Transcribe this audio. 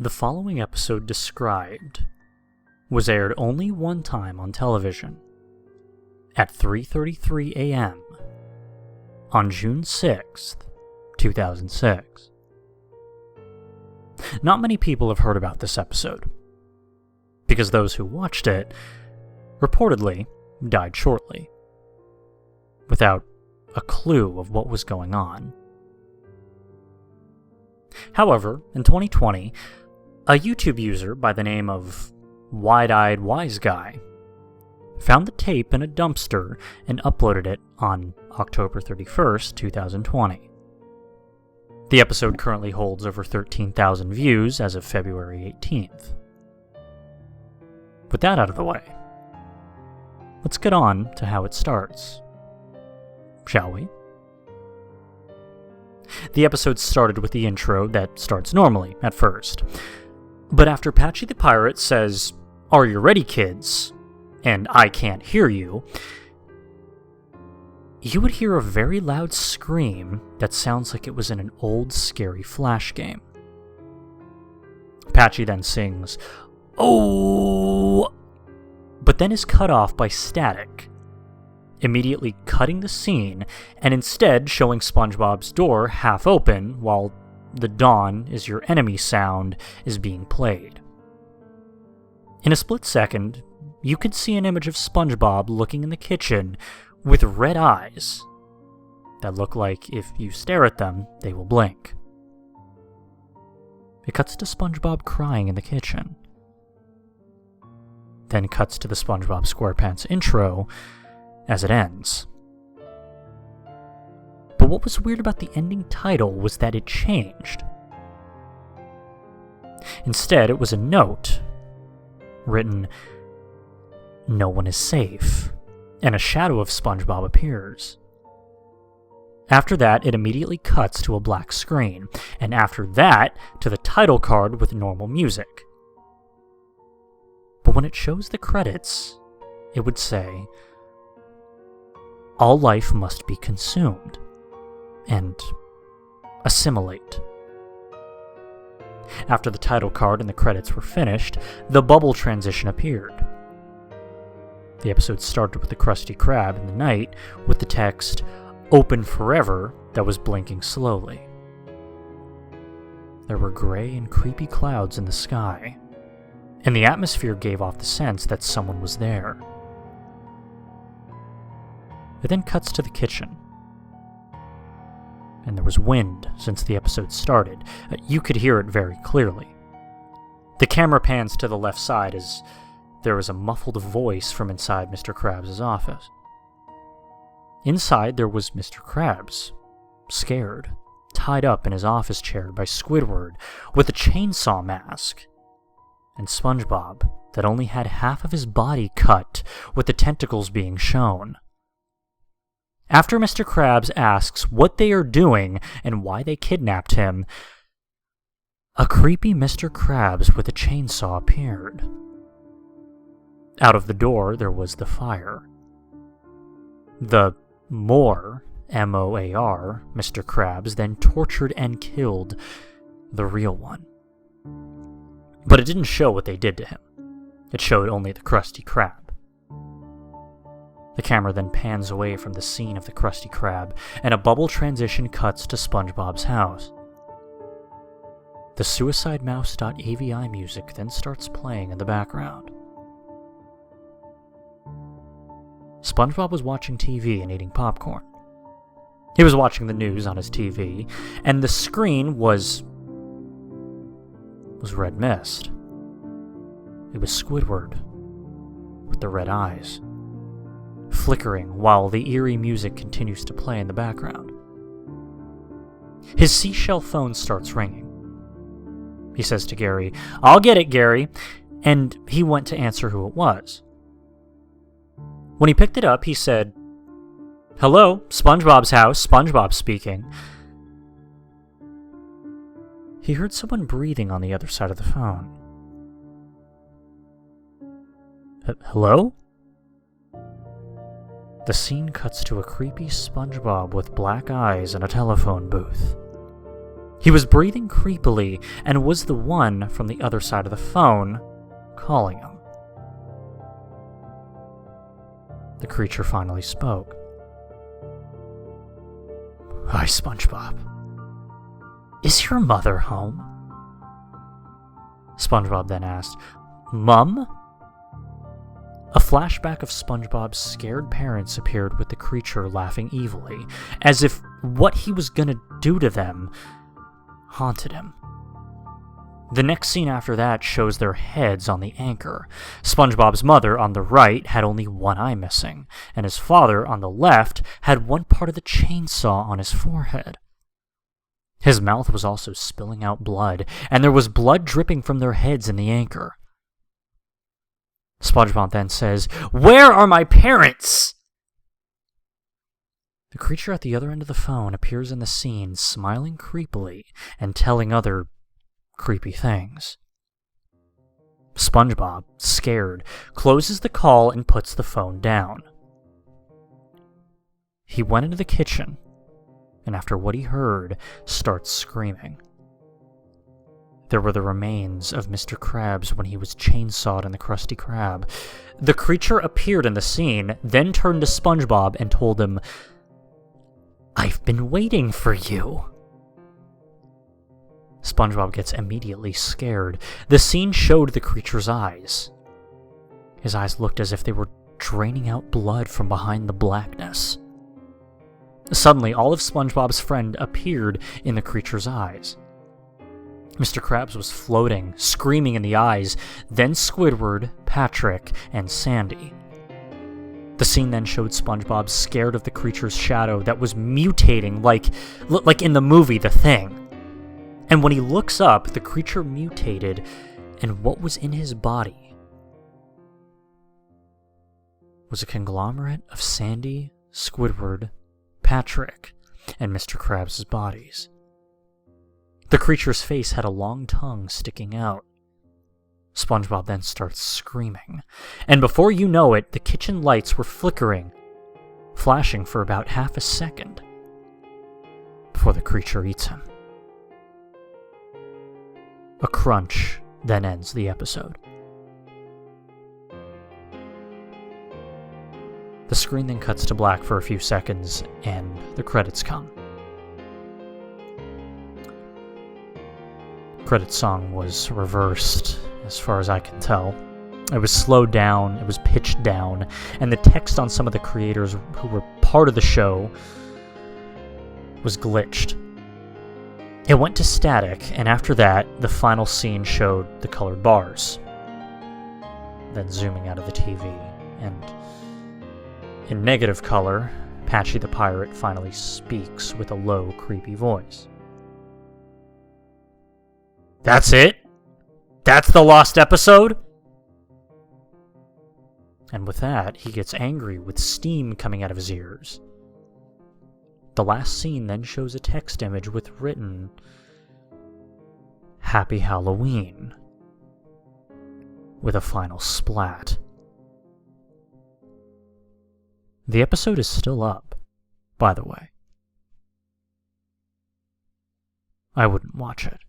The following episode described was aired only one time on television, at 3:33 a.m. on June 6th, 2006. Not many people have heard about this episode, because those who watched it reportedly died shortly, without a clue of what was going on. However, in 2020, a YouTube user by the name of Wide-Eyed Wise Guy found the tape in a dumpster and uploaded it on October 31st, 2020. The episode currently holds over 13,000 views as of February 18th. With that out of the way, let's get on to how it starts, shall we? The episode started with the intro that starts normally at first, but after Patchy the Pirate says, "Are you ready, kids?" and "I can't hear you," you would hear a very loud scream that sounds like it was in an old scary Flash game. Patchy then sings, "Oh!" but then is cut off by static, immediately cutting the scene and instead showing SpongeBob's door half open while the "Dawn is your enemy" sound is being played. In a split second, you could see an image of SpongeBob looking in the kitchen with red eyes that look like if you stare at them, they will blink. It cuts to SpongeBob crying in the kitchen. Then cuts to the SpongeBob SquarePants intro as it ends. But what was weird about the ending title was that it changed. Instead, it was a note written, "No one is safe," and a shadow of SpongeBob appears. After that, it immediately cuts to a black screen, and after that, to the title card with normal music. But when it shows the credits, it would say, "All life must be consumed," and "assimilate." After the title card and the credits were finished, the bubble transition appeared. The episode started with the Krusty Krab in the night with the text, "Open forever," that was blinking slowly. There were gray and creepy clouds in the sky, and the atmosphere gave off the sense that someone was there. It then cuts to the kitchen, and there was wind since the episode started. You could hear it very clearly. The camera pans to the left side as there is a muffled voice from inside Mr. Krabs' office. Inside there was Mr. Krabs, scared, tied up in his office chair by Squidward with a chainsaw mask, and SpongeBob that only had half of his body cut with the tentacles being shown. After Mr. Krabs asks what they are doing and why they kidnapped him, a creepy Mr. Krabs with a chainsaw appeared. Out of the door there was the fire. The M-O-A-R, Mr. Krabs then tortured and killed the real one. But it didn't show what they did to him. It showed only the Krusty Krab. The camera then pans away from the scene of the Krusty Krab, and a bubble transition cuts to SpongeBob's house. The SuicideMouse.avi music then starts playing in the background. SpongeBob was watching TV and eating popcorn. He was watching the news on his TV, and the screen was red mist. It was Squidward with the red eyes, flickering while the eerie music continues to play in the background. His seashell phone starts ringing. He says to Gary, "I'll get it, Gary," and he went to answer who it was. When he picked it up, he said, "Hello, SpongeBob's house, SpongeBob speaking." He heard someone breathing on the other side of the phone. Hello? The scene cuts to a creepy SpongeBob with black eyes in a telephone booth. He was breathing creepily and was the one from the other side of the phone calling him. The creature finally spoke. "Hi, SpongeBob. Is your mother home?" SpongeBob then asked, "Mum?" A flashback of SpongeBob's scared parents appeared with the creature laughing evilly, as if what he was gonna do to them haunted him. The next scene after that shows their heads on the anchor. SpongeBob's mother on the right had only one eye missing, and his father on the left had one part of the chainsaw on his forehead. His mouth was also spilling out blood, and there was blood dripping from their heads in the anchor. SpongeBob then says, "Where are my parents?" The creature at the other end of the phone appears in the scene, smiling creepily and telling other creepy things. SpongeBob, scared, closes the call and puts the phone down. He went into the kitchen, and after what he heard, starts screaming. There were the remains of Mr. Krabs when he was chainsawed in the Krusty Krab. The creature appeared in the scene, then turned to SpongeBob and told him, "I've been waiting for you." SpongeBob gets immediately scared. The scene showed the creature's eyes. His eyes looked as if they were draining out blood from behind the blackness. Suddenly, all of SpongeBob's friend appeared in the creature's eyes. Mr. Krabs was floating, screaming in the eyes, then Squidward, Patrick, and Sandy. The scene then showed SpongeBob scared of the creature's shadow that was mutating like in the movie The Thing. And when he looks up, the creature mutated, and what was in his body was a conglomerate of Sandy, Squidward, Patrick, and Mr. Krabs' bodies. The creature's face had a long tongue sticking out. SpongeBob then starts screaming, and before you know it, the kitchen lights were flickering, flashing for about half a second before the creature eats him. A crunch then ends the episode. The screen then cuts to black for a few seconds, and the credits come. Credit song was reversed, as far as I can tell. It was slowed down, it was pitched down, and the text on some of the creators who were part of the show was glitched. It went to static, and after that, the final scene showed the colored bars. Then zooming out of the TV, and in negative color, Patchy the Pirate finally speaks with a low, creepy voice. "That's it? That's the lost episode?" And with that, he gets angry with steam coming out of his ears. The last scene then shows a text image with written, "Happy Halloween," with a final splat. The episode is still up, by the way. I wouldn't watch it.